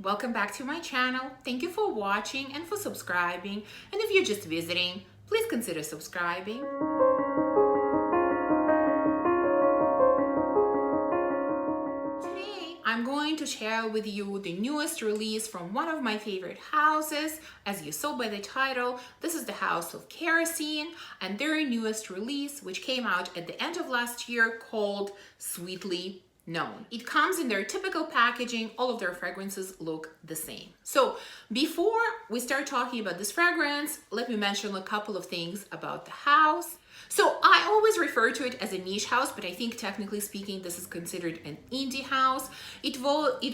welcome back to my channel. Thank you for watching and for subscribing. And if you're just visiting, please consider subscribing. Today, I'm going to share with you the newest release from one of my favorite houses. As you saw by the title, this is the house of Kerosene and their newest release, which came out at the end of last year, called Sweetly Known. It comes in their typical packaging. All of their fragrances look the same. So before we start talking about this fragrance, let me mention a couple of things about the house. So I always refer to it as a niche house, but I think technically speaking, this is considered an indie house. It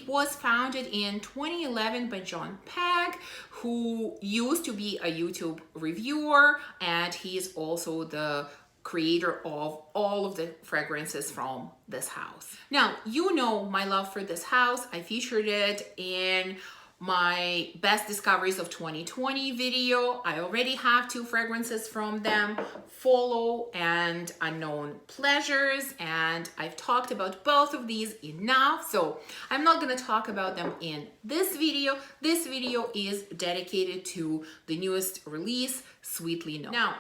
was founded in 2011 by John Pegg, who used to be a YouTube reviewer, and he is also the creator of all of the fragrances from this house. Now, you know my love for this house. I featured it in my best discoveries of 2020 video. I already have two fragrances from them, Follow and Unknown Pleasures, and I've talked about both of these enough, so I'm not going to talk about them in this video. This video is dedicated to the newest release, Sweetly Known. Now,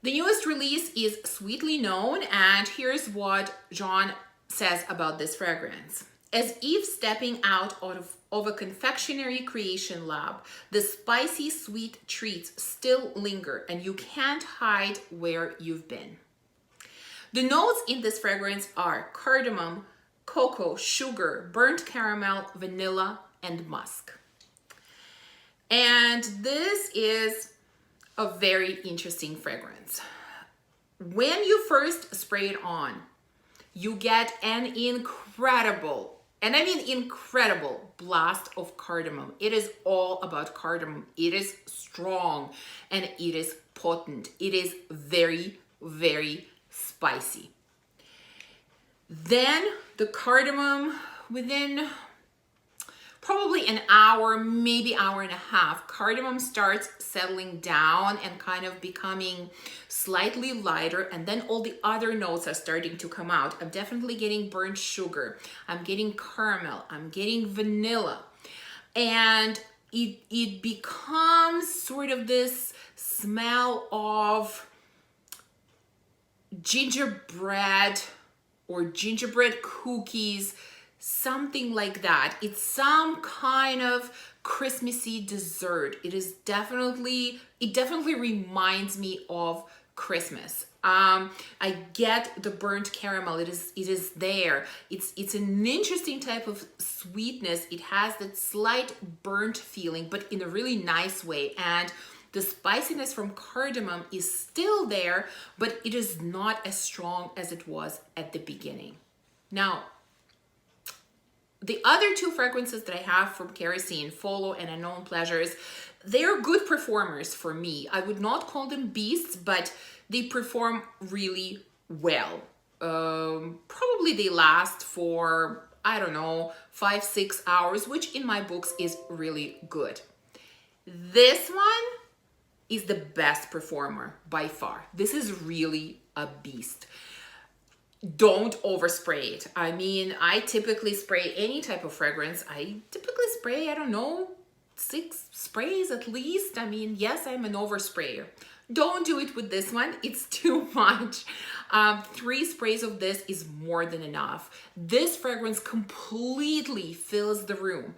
the newest release is Sweetly Known, and here's what John says about this fragrance. As if stepping out of a confectionery creation lab, the spicy sweet treats still linger and you can't hide where you've been. The notes in this fragrance are cardamom, cocoa, sugar, burnt caramel, vanilla, and musk. And this is a very interesting fragrance. When you first spray it on, you get an incredible, and I mean incredible, blast of cardamom. It is all about cardamom. It is strong and it is potent. It is very, very spicy. Then the cardamom, within probably an hour, maybe hour and a half, cardamom starts settling down and kind of becoming slightly lighter, and then all the other notes are starting to come out. I'm definitely getting burnt sugar, I'm getting caramel, I'm getting vanilla, and it becomes sort of this smell of gingerbread or gingerbread cookies, something like that. It's some kind of Christmassy dessert. It definitely reminds me of Christmas. I get the burnt caramel. It is there. It's an interesting type of sweetness. It has that slight burnt feeling, but in a really nice way. And the spiciness from cardamom is still there, but it is not as strong as it was at the beginning. Now, the other two fragrances that I have from Kerosene, Follow and Unknown Pleasures, they're good performers for me. I would not call them beasts, but they perform really well. Probably they last for, I don't know, 5-6 hours, which in my books is really good. This one is the best performer by far. This is really a beast. Don't overspray it. I mean, I typically spray any type of fragrance. I typically spray, I don't know, 6 sprays at least. I mean, yes, I'm an oversprayer. Don't do it with this one. It's too much. 3 sprays of this is more than enough. This fragrance completely fills the room.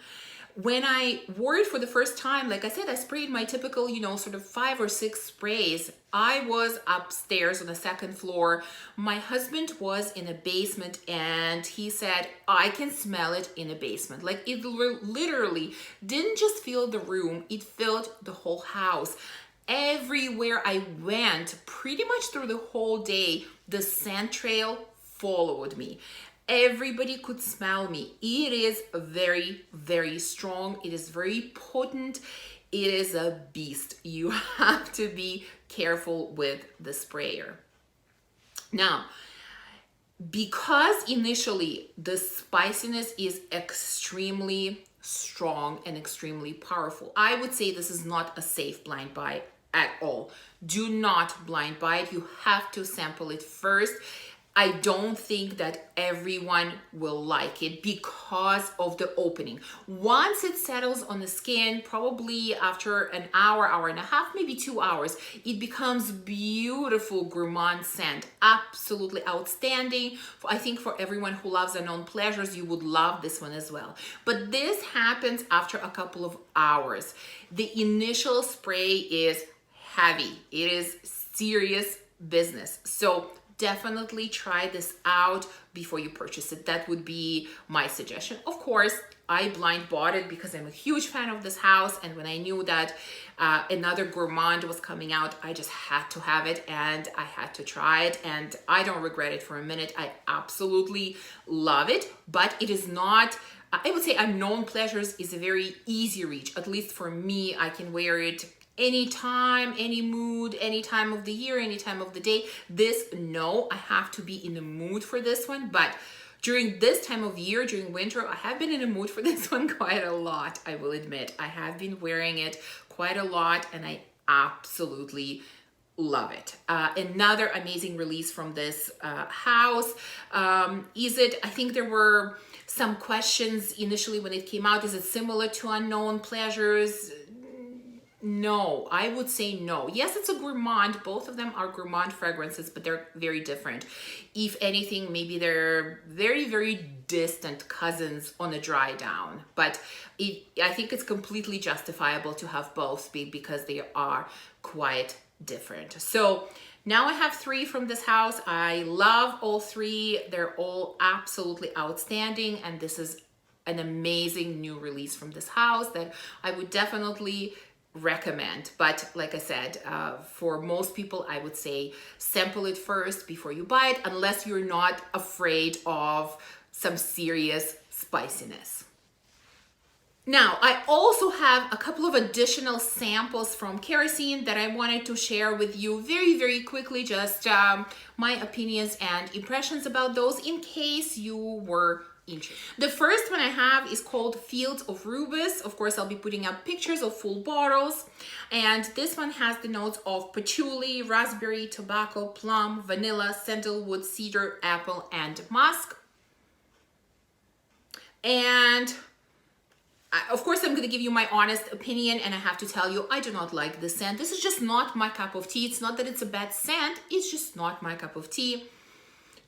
When I wore it for the first time, like I said, I sprayed my typical, sort of 5 or 6 sprays. I was upstairs on the 2nd floor. My husband was in a basement and he said, I can smell it in a basement. Like it literally didn't just fill the room, it filled the whole house. Everywhere I went, pretty much through the whole day, the scent trail followed me. Everybody could smell me. It is very, very strong. It is very potent. It is a beast. You have to be careful with the sprayer. Now, because initially the spiciness is extremely strong and extremely powerful, I would say this is not a safe blind buy at all. Do not blind buy it. You have to sample it first. I don't think that everyone will like it because of the opening. Once it settles on the skin, probably after an hour, hour and a half, maybe 2 hours, it becomes beautiful gourmand scent. Absolutely outstanding. I think for everyone who loves unknown pleasures, you would love this one as well. But this happens after a couple of hours. The initial spray is heavy. It is serious business. So definitely try this out before you purchase it. That would be my suggestion. Of course, I blind bought it because I'm a huge fan of this house, and when I knew that another Gourmand was coming out, I just had to have it and I had to try it, and I don't regret it for a minute. I absolutely love it, but it is not, I would say Unknown Pleasures is a very easy reach. At least for me, I can wear it anytime, any mood, any time of the year, any time of the day. This, no, I have to be in the mood for this one. But during this time of year, during winter, I have been in the mood for this one quite a lot, I will admit. I have been wearing it quite a lot and I absolutely love it. Another amazing release from this house. Is it, I think there were some questions initially when it came out. Is it similar to Unknown Pleasures? No, I would say no. Yes, it's a Gourmand. Both of them are Gourmand fragrances, but they're very different. If anything, maybe they're very, very distant cousins on a dry down. But I think it's completely justifiable to have both because they are quite different. So now I have 3 from this house. I love all 3. They're all absolutely outstanding. And this is an amazing new release from this house that I would definitely recommend. But like I said, for most people, I would say sample it first before you buy it, unless you're not afraid of some serious spiciness. Now, I also have a couple of additional samples from Kerosene that I wanted to share with you very, very quickly, just my opinions and impressions about those in case you were interested. The first one I have is called Fields of Rubus. Of course, I'll be putting up pictures of full bottles. And this one has the notes of patchouli, raspberry, tobacco, plum, vanilla, sandalwood, cedar, apple, and musk. And of course, I'm going to give you my honest opinion, and I have to tell you, I do not like this scent. This is just not my cup of tea. It's not that it's a bad scent. It's just not my cup of tea.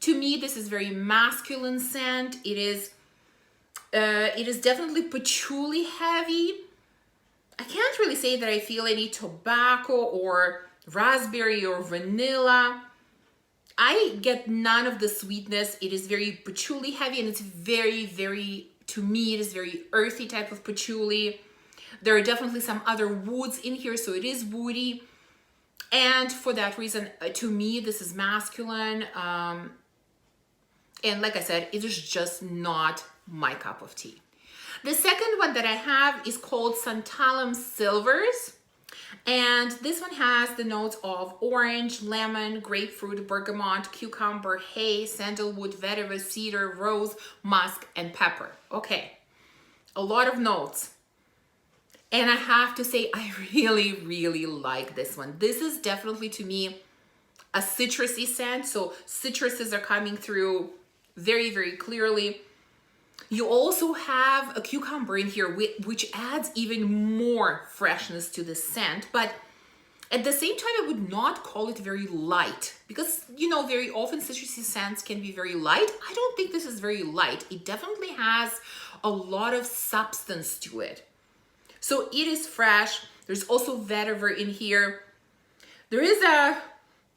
To me, this is very masculine scent. It is definitely patchouli heavy. I can't really say that I feel any tobacco or raspberry or vanilla. I get none of the sweetness. It is very patchouli heavy, and it's very, very, to me, it is very earthy type of patchouli. There are definitely some other woods in here, so it is woody. And for that reason, to me, this is masculine. And like I said, it is just not my cup of tea. The second one that I have is called Santalum Silvers. And this one has the notes of orange, lemon, grapefruit, bergamot, cucumber, hay, sandalwood, vetiver, cedar, rose, musk, and pepper. Okay, a lot of notes. And I have to say, I really, really like this one. This is definitely, to me, a citrusy scent. So citruses are coming through very, very clearly. You also have a cucumber in here, which adds even more freshness to the scent. But at the same time, I would not call it very light because, you know, very often citrusy scents can be very light. I don't think this is very light. It definitely has a lot of substance to it. So it is fresh. There's also vetiver in here. There is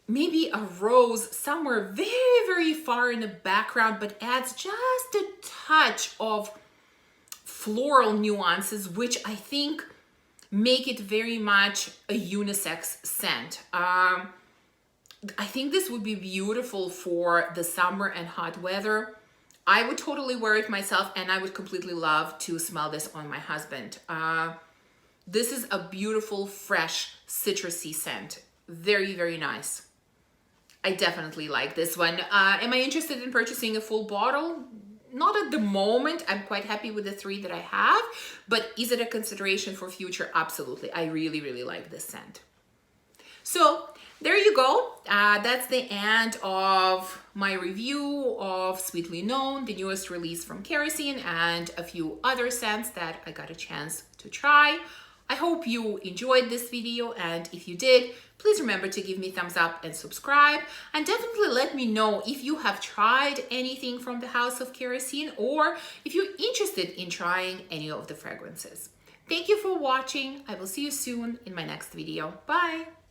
maybe a rose somewhere very, very far in the background, but adds just a touch of floral nuances, which I think make it very much a unisex scent. I think this would be beautiful for the summer and hot weather. I would totally wear it myself, and I would completely love to smell this on my husband. This is a beautiful, fresh, citrusy scent. Very, very nice. I definitely like this one. Am I interested in purchasing a full bottle? Not at the moment. I'm quite happy with the 3 that I have, but is it a consideration for future? Absolutely. I really, really like this scent. So there you go. That's the end of my review of Sweetly Known, the newest release from Kerosene, and a few other scents that I got a chance to try. I hope you enjoyed this video, and if you did, please remember to give me a thumbs up and subscribe, and definitely let me know if you have tried anything from the house of Kerosene or if you're interested in trying any of the fragrances. Thank you for watching. I will see you soon in my next video. Bye.